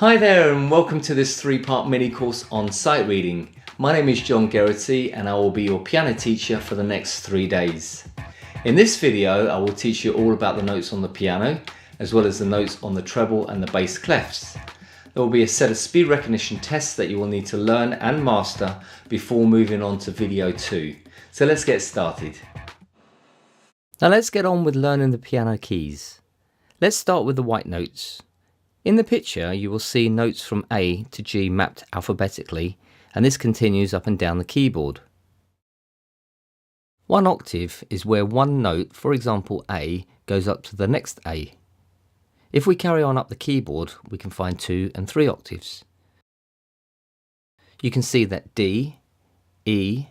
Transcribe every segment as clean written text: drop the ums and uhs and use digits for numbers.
Hi there and welcome to this three-part mini course on sight reading. My name is Geraghty and I will be your piano teacher for the next 3 days. In this video I will teach you all about the notes on the piano as well as the notes on the treble and the bass clefs. There will be a set of speed recognition tests that you will need to learn and master before moving on to video 2. So let's get started. Now let's get on with learning the piano keys. Let's start with the white notes. In the picture you will see notes from A to G mapped alphabetically, and this continues up and down the keyboard. One octave is where one note, for example A, goes up to the next A. If we carry on up the keyboard we can find 2 and 3 octaves. You can see that D, E,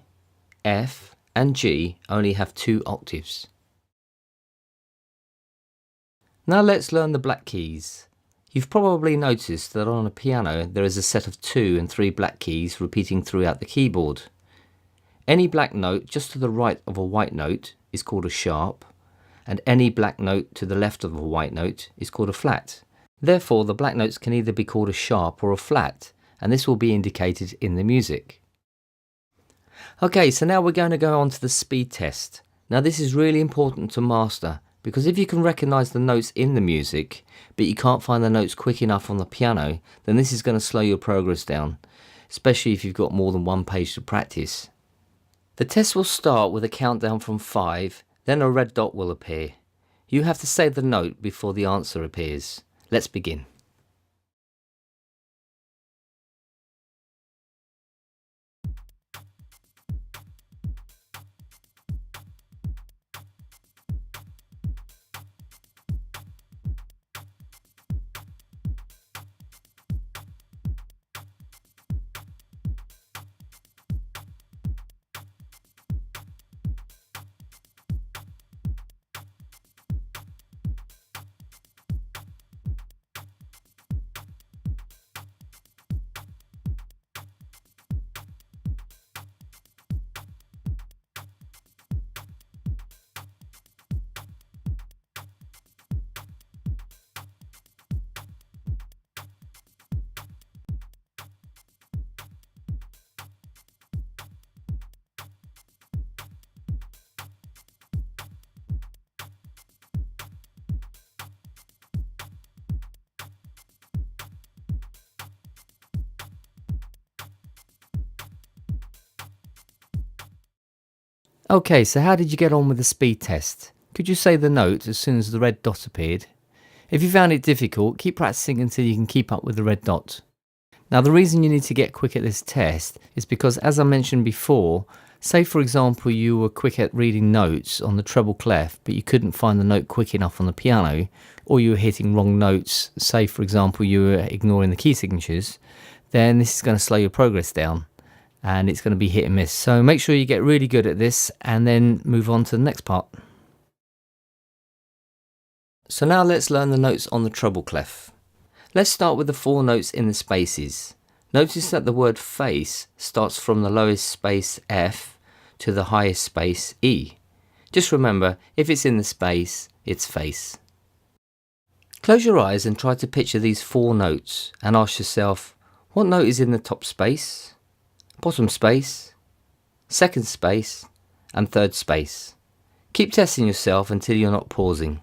F and G only have 2 octaves. Now let's learn the black keys. You've probably noticed that on a piano there is a set of 2 and 3 black keys repeating throughout the keyboard. Any black note just to the right of a white note is called a sharp, and any black note to the left of a white note is called a flat. Therefore the black notes can either be called a sharp or a flat, and this will be indicated in the music. Okay, so now we're going to go on to the speed test. Now this is really important to master, because if you can recognise the notes in the music, but you can't find the notes quick enough on the piano, then this is going to slow your progress down, especially if you've got more than one page to practice. The test will start with a countdown from 5, then a red dot will appear. You have to say the note before the answer appears. Let's begin. Okay, so how did you get on with the speed test? Could you say the note as soon as the red dot appeared? If you found it difficult, keep practicing until you can keep up with the red dot. Now the reason you need to get quick at this test is because, as I mentioned before, say for example you were quick at reading notes on the treble clef but you couldn't find the note quick enough on the piano, or you were hitting wrong notes, say for example you were ignoring the key signatures, then this is going to slow your progress down. And it's going to be hit and miss. So make sure you get really good at this and then move on to the next part. So now let's learn the notes on the treble clef. Let's start with the 4 notes in the spaces. Notice that the word face starts from the lowest space F to the highest space E. Just remember, if it's in the space, it's face. Close your eyes and try to picture these 4 notes and ask yourself, what note is in the top space, bottom space, second space and third space. Keep testing yourself until you're not pausing.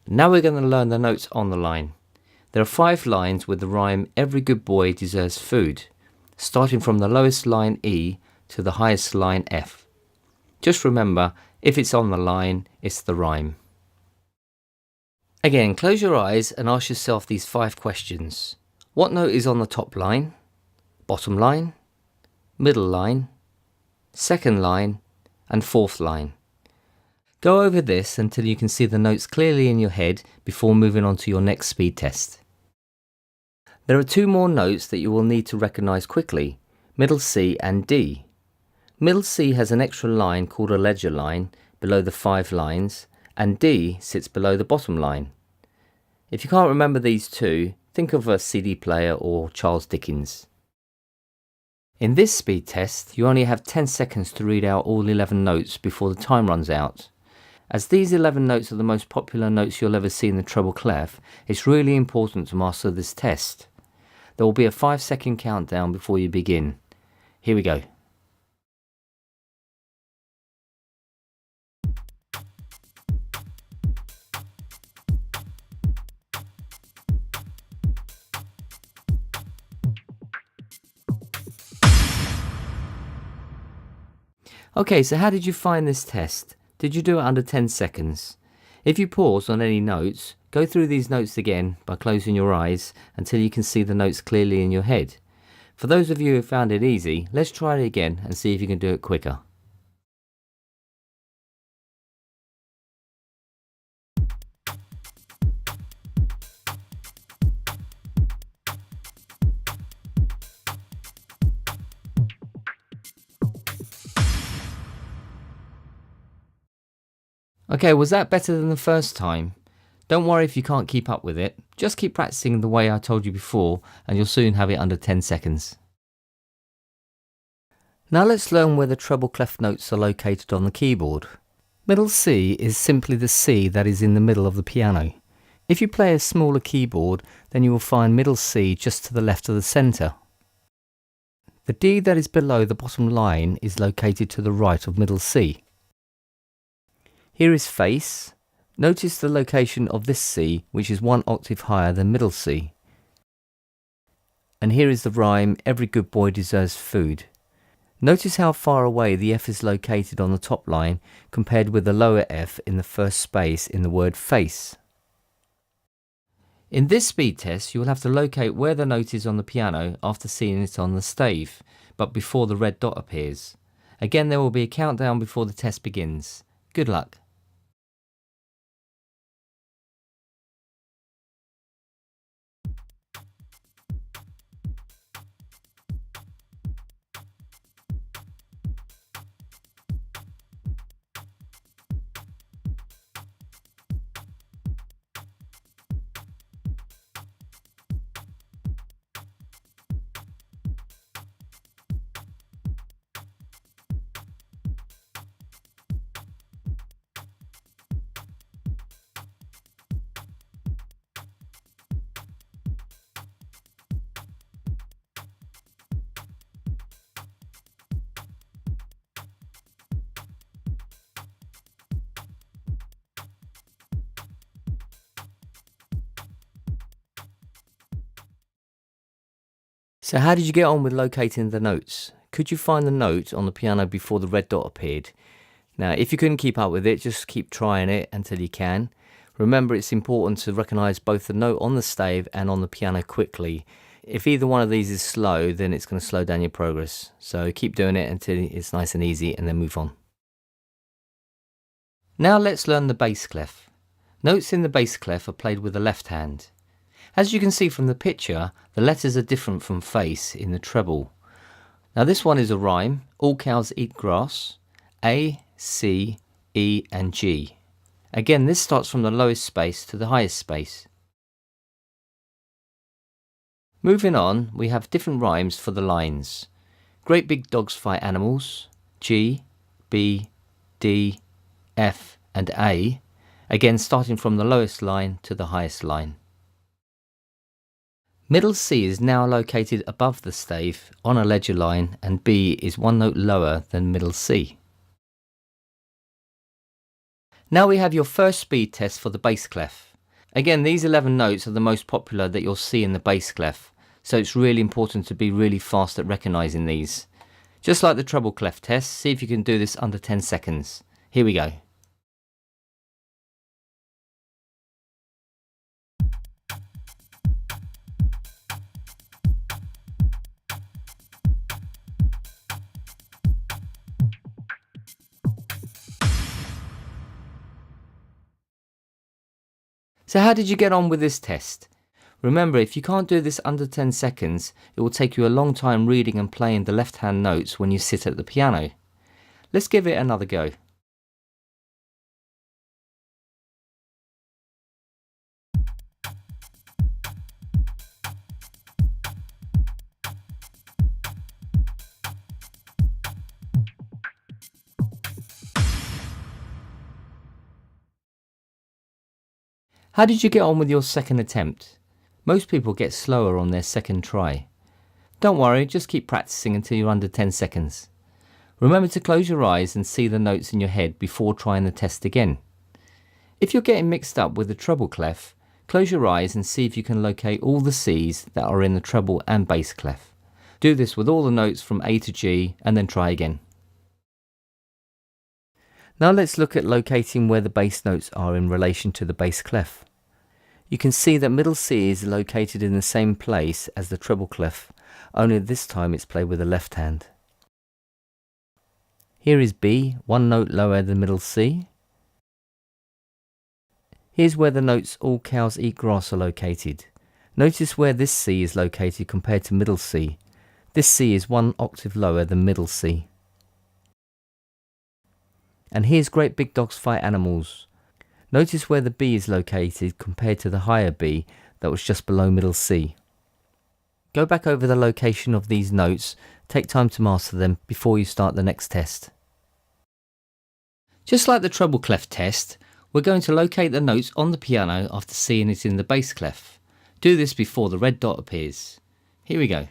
Now we're going to learn the notes on the line. There are 5 lines with the rhyme "Every good boy deserves food," starting from the lowest line E to the highest line F. Just remember, if it's on the line, it's the rhyme. Again, close your eyes and ask yourself these 5 questions. What note is on the top line, bottom line, middle line, second line and fourth line? Go over this until you can see the notes clearly in your head before moving on to your next speed test. There are 2 more notes that you will need to recognise quickly, middle C and D. Middle C has an extra line called a ledger line below the 5 lines, and D sits below the bottom line. If you can't remember these 2, think of a CD player or Charles Dickens. In this speed test, you only have 10 seconds to read out all 11 notes before the time runs out. As these 11 notes are the most popular notes you'll ever see in the treble clef, it's really important to master this test. There will be a 5-second countdown before you begin. Here we go. Okay, so how did you find this test? Did you do it under 10 seconds? If you pause on any notes, go through these notes again by closing your eyes until you can see the notes clearly in your head. For those of you who found it easy, let's try it again and see if you can do it quicker. Okay, was that better than the first time? Don't worry if you can't keep up with it. Just keep practicing the way I told you before and you'll soon have it under 10 seconds. Now let's learn where the treble clef notes are located on the keyboard. Middle C is simply the C that is in the middle of the piano. If you play a smaller keyboard, then you will find middle C just to the left of the centre. The D that is below the bottom line is located to the right of middle C. Here is face. Notice the location of this C, which is 1 octave higher than middle C. And here is the rhyme, every good boy deserves food. Notice how far away the F is located on the top line compared with the lower F in the first space in the word face. In this speed test, you will have to locate where the note is on the piano after seeing it on the stave, but before the red dot appears. Again, there will be a countdown before the test begins. Good luck. So how did you get on with locating the notes? Could you find the note on the piano before the red dot appeared? Now, if you couldn't keep up with it, just keep trying it until you can. Remember, it's important to recognise both the note on the stave and on the piano quickly. If either one of these is slow, then it's going to slow down your progress. So keep doing it until it's nice and easy and then move on. Now let's learn the bass clef. Notes in the bass clef are played with the left hand. As you can see from the picture, the letters are different from face in the treble. Now this one is a rhyme, all cows eat grass, A, C, E and G. Again, this starts from the lowest space to the highest space. Moving on, we have different rhymes for the lines. Great big dogs fight animals, G, B, D, F and A. Again, starting from the lowest line to the highest line. Middle C is now located above the stave on a ledger line and B is 1 note lower than middle C. Now we have your first speed test for the bass clef. Again, these 11 notes are the most popular that you'll see in the bass clef, so it's really important to be really fast at recognising these. Just like the treble clef test, see if you can do this under 10 seconds. Here we go. So how did you get on with this test? Remember, if you can't do this under 10 seconds, it will take you a long time reading and playing the left-hand notes when you sit at the piano. Let's give it another go. How did you get on with your second attempt? Most people get slower on their second try. Don't worry, just keep practicing until you're under 10 seconds. Remember to close your eyes and see the notes in your head before trying the test again. If you're getting mixed up with the treble clef, close your eyes and see if you can locate all the C's that are in the treble and bass clef. Do this with all the notes from A to G and then try again. Now let's look at locating where the bass notes are in relation to the bass clef. You can see that middle C is located in the same place as the treble clef, only this time it's played with the left hand. Here is B, one note lower than middle C. Here's where the notes All Cows Eat Grass are located. Notice where this C is located compared to middle C. This C is one octave lower than middle C. And here's Great Big Dogs Fight Animals. Notice where the B is located compared to the higher B that was just below middle C. Go back over the location of these notes, take time to master them before you start the next test. Just like the treble clef test, we're going to locate the notes on the piano after seeing it in the bass clef. Do this before the red dot appears. Here we go.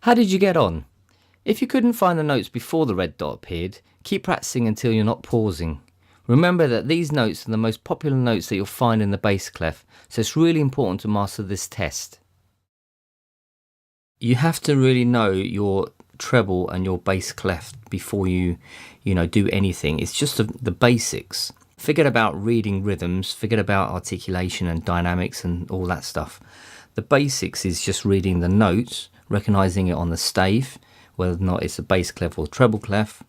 How did you get on? If you couldn't find the notes before the red dot appeared, keep practicing until you're not pausing. Remember that these notes are the most popular notes that you'll find in the bass clef, so it's really important to master this test. You have to really know your treble and your bass clef before you do anything. It's just the basics. Forget about reading rhythms, forget about articulation and dynamics and all that stuff. The basics is just reading the notes, recognizing it on the stave, whether or not it's a bass clef or treble clef,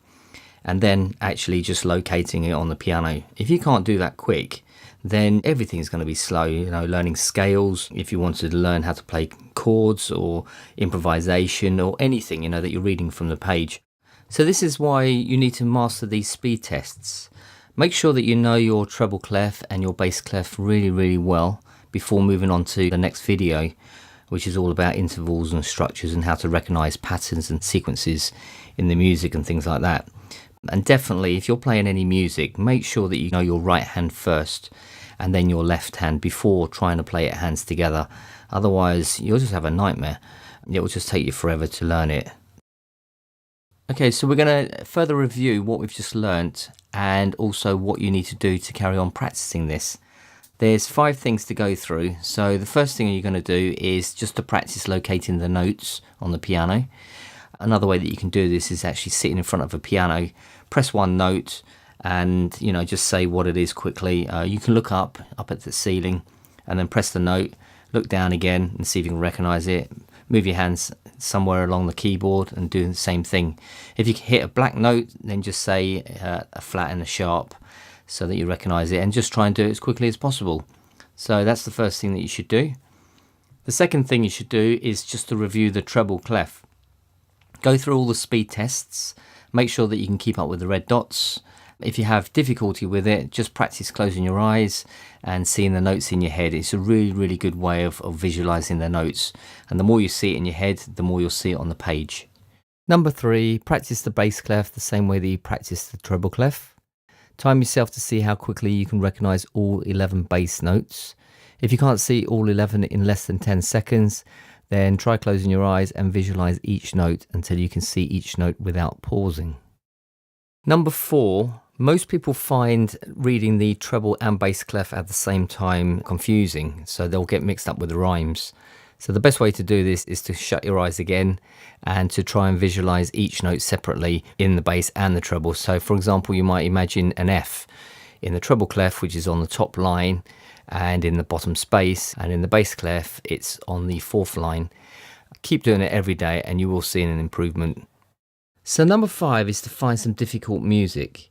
and then actually just locating it on the piano. If you can't do that quick, then everything's going to be slow. Learning scales, if you wanted to learn how to play chords or improvisation or anything, that you're reading from the page. So this is why you need to master these speed tests. Make sure that you know your treble clef and your bass clef really, really well before moving on to the next video, which is all about intervals and structures and how to recognize patterns and sequences in the music and things like that. And definitely, if you're playing any music, make sure that you know your right hand first and then your left hand before trying to play it hands together. Otherwise, you'll just have a nightmare. It will just take you forever to learn it. Okay, so we're going to further review what we've just learnt and also what you need to do to carry on practicing this. There's 5 things to go through. So the first thing you're going to do is just to practice locating the notes on the piano. Another way that you can do this is actually sitting in front of a piano, press one note and just say what it is quickly. You can look up at the ceiling and then press the note, look down again and see if you can recognize it. Move your hands somewhere along the keyboard and do the same thing. If you hit a black note, then just say a flat and a sharp, so that you recognize it, and just try and do it as quickly as possible. So that's the first thing that you should do. The second thing you should do is just to review the treble clef. Go through all the speed tests, make sure that you can keep up with the red dots. If you have difficulty with it, just practice closing your eyes and seeing the notes in your head. It's a really, really good way of visualizing the notes. And the more you see it in your head, the more you'll see it on the page. Number 3, practice the bass clef the same way that you practice the treble clef. Time yourself to see how quickly you can recognize all 11 bass notes. If you can't see all 11 in less than 10 seconds, then try closing your eyes and visualize each note until you can see each note without pausing. Number 4, Most people find reading the treble and bass clef at the same time confusing, so they'll get mixed up with the rhymes. So the best way to do this is to shut your eyes again and to try and visualize each note separately in the bass and the treble. So for example, you might imagine an F in the treble clef, which is on the top line and in the bottom space, and in the bass clef it's on the fourth line. Keep doing it every day and you will see an improvement. So number 5 is to find some difficult music.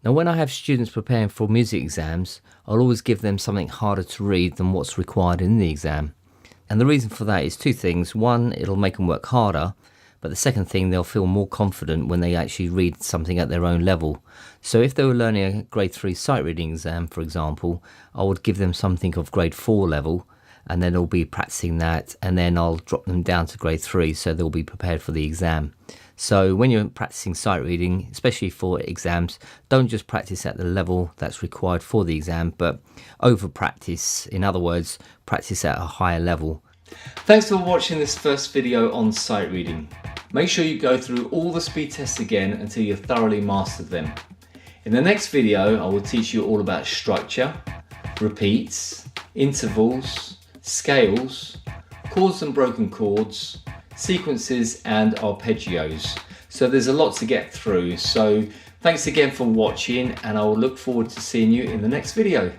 Now when I have students preparing for music exams, I'll always give them something harder to read than what's required in the exam. And the reason for that is two things. One, it'll make them work harder, but the second thing, they'll feel more confident when they actually read something at their own level. So if they were learning a grade 3 sight reading exam, for example, I would give them something of grade 4 level, and then they'll be practicing that, and then I'll drop them down to grade 3 so they'll be prepared for the exam. So when you're practicing sight reading, especially for exams, don't just practice at the level that's required for the exam, but over practice. In other words, practice at a higher level. Thanks for watching this first video on sight reading. Make sure you go through all the speed tests again until you've thoroughly mastered them. In the next video, I will teach you all about structure, repeats, intervals, scales, chords and broken chords, sequences and arpeggios. So there's a lot to get through. So thanks again for watching, and I will look forward to seeing you in the next video.